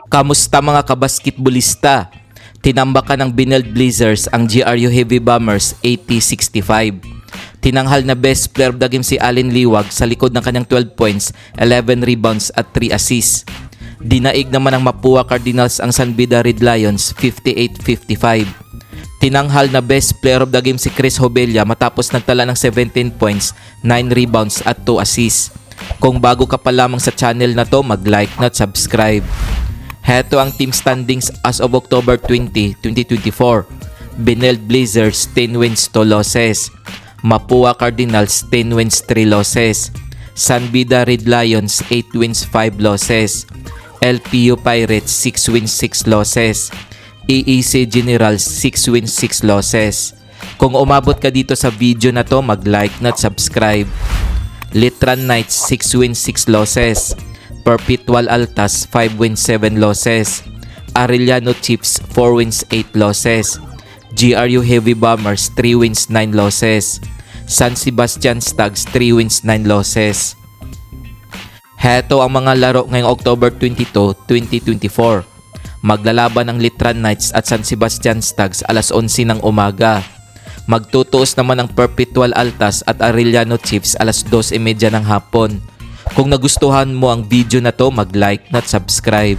Kamusta mga kabasketbolista? Tinambakan ng Benilde Blazers ang GRU Heavy Bombers 80-65. Tinanghal na best player of the game si Allen Liwag sa likod ng kanyang 12 points, 11 rebounds at 3 assists. Dinaig naman ng Mapua Cardinals ang San Beda Red Lions 58-55. Tinanghal na best player of the game si Chris Hobella matapos nagtala ng 17 points, 9 rebounds at 2 assists. Kung bago ka pa lamang sa channel na to, mag-like na at subscribe. Heto ang team standings as of October 20, 2024. Benilde Blazers 10 wins 2 losses. Mapua Cardinals 10 wins 3 losses. San Beda Red Lions 8 wins 5 losses. LPU Pirates 6 wins 6 losses. EEC Generals 6 wins 6 losses. Kung umabot ka dito sa video na to, mag-like na at subscribe. Litran Knights 6 wins 6 losses. Perpetual Altas 5 wins 7 losses. Arellano Chiefs 4 wins 8 losses. GRU Heavy Bombers 3 wins 9 losses. San Sebastian Stags 3 wins 9 losses. Heto ang mga laro ngayong October 22, 2024. Maglalaban ang Litran Knights at San Sebastian Stags alas 11 ng umaga. Magtutuos naman ang Perpetual Altas at Arellano Chiefs alas 2:30 ng hapon. Kung nagustuhan mo ang video na to, mag-like na at subscribe.